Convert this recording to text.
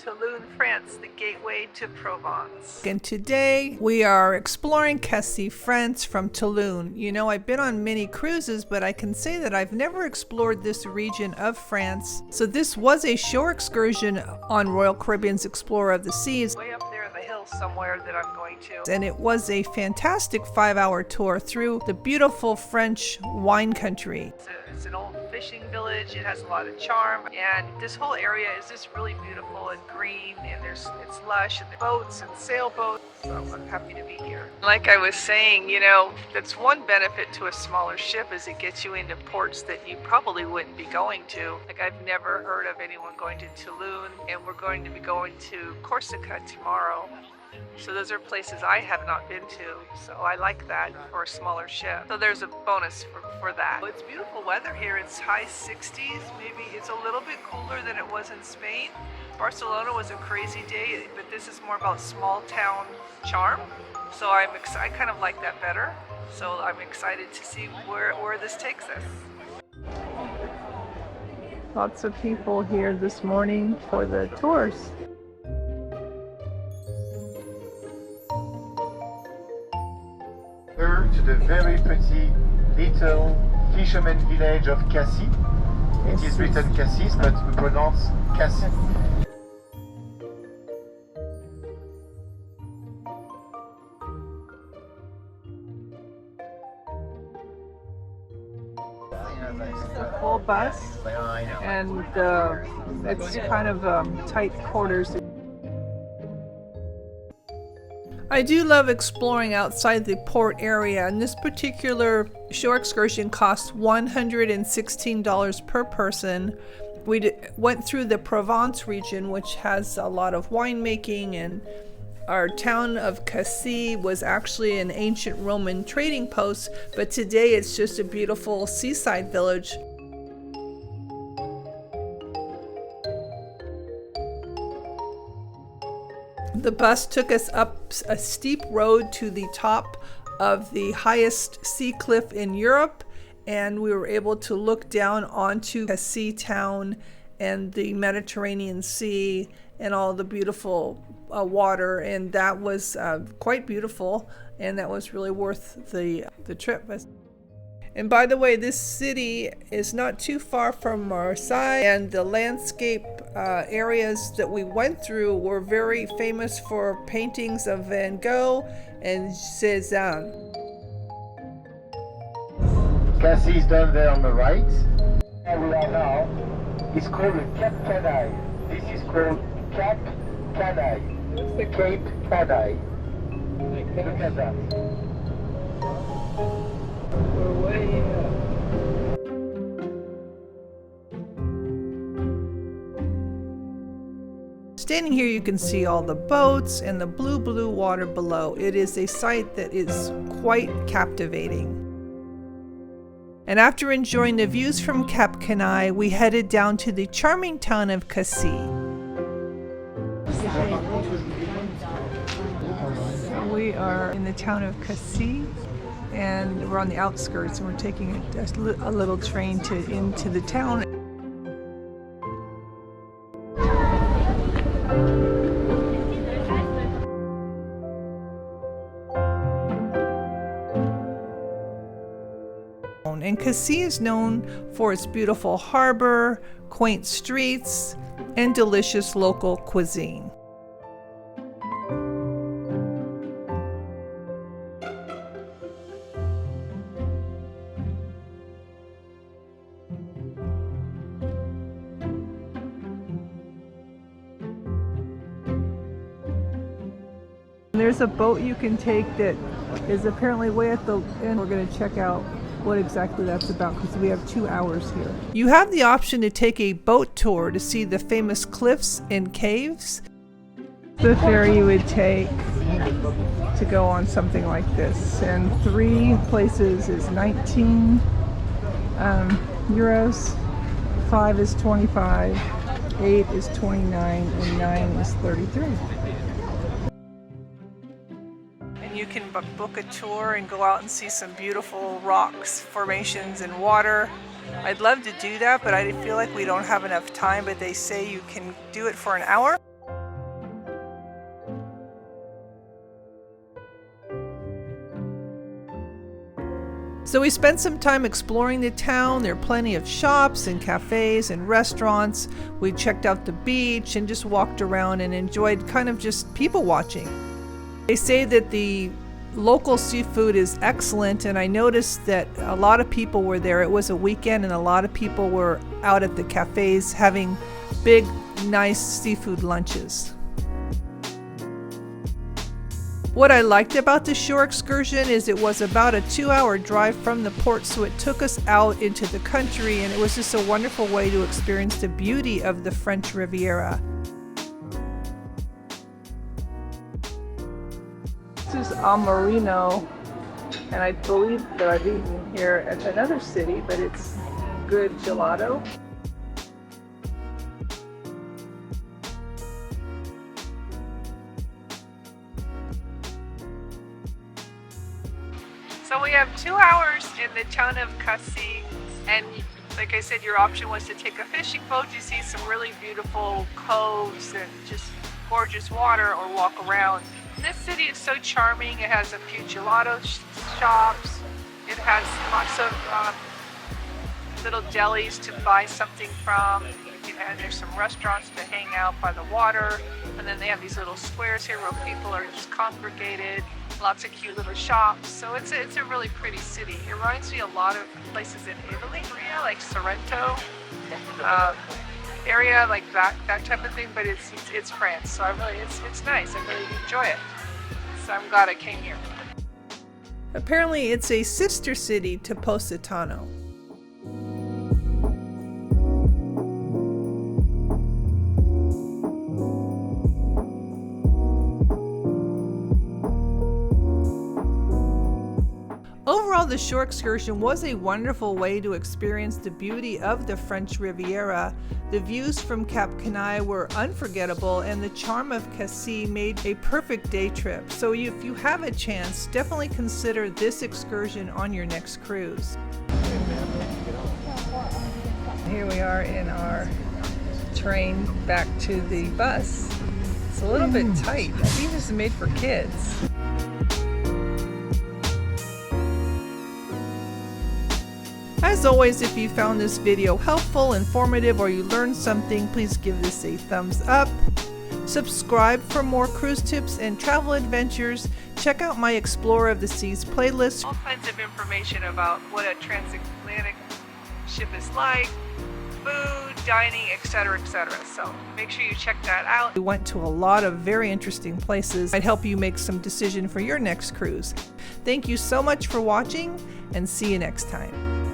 Toulon, France, the gateway to Provence. And today we are exploring Cassis, France from Toulon. You know, I've been on many cruises, but I can say that I've never explored this region of France. So this was a shore excursion on Royal Caribbean's Explorer of the Seas. Way up there in the hills somewhere that I'm going to. And it was a fantastic 5-hour tour through the beautiful French wine country. It's an old fishing village. It has a lot of charm, and this whole area is just really beautiful and green, and it's lush, and the boats and sailboats. So I'm happy to be here. Like I was saying, you know, that's one benefit to a smaller ship is it gets you into ports that you probably wouldn't be going to. Like I've never heard of anyone going to Toulon, and we're going to be going to Corsica tomorrow. So those are places I have not been to, so I like that for a smaller ship. So there's a bonus for that. It's beautiful weather here. It's high 60s. Maybe it's a little bit cooler than it was in Spain. Barcelona was a crazy day, but this is more about small town charm. So I kind of like that better. So I'm excited to see where this takes us. Lots of people here this morning for the tours. To the very pretty little fisherman village of Cassis. It is written Cassis, but we pronounce Cassis. It's a full bus, and it's kind of tight quarters. I do love exploring outside the port area, and this particular shore excursion cost $116 per person. We went through the Provence region, which has a lot of winemaking, and our town of Cassis was actually an ancient Roman trading post, but today it's just a beautiful seaside village. The bus took us up a steep road to the top of the highest sea cliff in Europe, and we were able to look down onto Cassis Town and the Mediterranean Sea and all the beautiful water, and that was quite beautiful, and that was really worth the trip. And by the way, this city is not too far from Marseille, and the landscape areas that we went through were very famous for paintings of Van Gogh and Cézanne. Cassis is down there on the right. Where we are now is called Cap Canaille. This is called Cap Canaille. The Cape Canaille. Look at that. We're way up. Standing here, you can see all the boats and the blue water below. It is a sight that is quite captivating. And after enjoying the views from Cap Canaille, we headed down to the charming town of Cassis. We are in the town of Cassis, and we're on the outskirts, and we're taking a little train into the town. And Cassis is known for its beautiful harbor, quaint streets, and delicious local cuisine. There's a boat you can take that is apparently way at the end. We're going to check out what exactly that's about because we have 2 hours here. You have the option to take a boat tour to see the famous cliffs and caves. The ferry you would take to go on something like this, and 3 places is 19 euros, 5 is 25, 8 is 29, and 9 is 33. You can book a tour and go out and see some beautiful rocks, formations, and water. I'd love to do that, but I feel like we don't have enough time, but they say you can do it for an hour. So we spent some time exploring the town. There are plenty of shops and cafes and restaurants. We checked out the beach and just walked around and enjoyed kind of just people watching. They say that the local seafood is excellent, and I noticed that a lot of people were there. It was a weekend and a lot of people were out at the cafes having big, nice seafood lunches. What I liked about the shore excursion is it was about a 2-hour drive from the port, so it took us out into the country, and it was just a wonderful way to experience the beauty of the French Riviera. This is Marino, and I believe that I've eaten here at another city, but it's good gelato. So we have 2 hours in the town of Cassis, and like I said, your option was to take a fishing boat. You see some really beautiful coves and just gorgeous water, or walk around. This city is so charming. It has a few gelato shops. It has lots of little delis to buy something from. And there's some restaurants to hang out by the water. And then they have these little squares here where people are just congregated. Lots of cute little shops. So it's a really pretty city. It reminds me a lot of places in Italy, like Sorrento area, like that type of thing. But it's France, so it's nice. I really enjoy it. So I'm glad I came here. Apparently, it's a sister city to Positano. Overall, the shore excursion was a wonderful way to experience the beauty of the French Riviera. The views from Cap Canaille were unforgettable, and the charm of Cassis made a perfect day trip. So if you have a chance, definitely consider this excursion on your next cruise. Here we are in our train back to the bus. It's a little bit tight. I think this is made for kids. As always, if you found this video helpful, informative, or you learned something, please give this a thumbs up. Subscribe for more cruise tips and travel adventures. Check out my Explorer of the Seas playlist. All kinds of information about what a transatlantic ship is like, food, dining, etc., etc. So make sure you check that out. We went to a lot of very interesting places. I'd help you make some decision for your next cruise. Thank you so much for watching, and see you next time.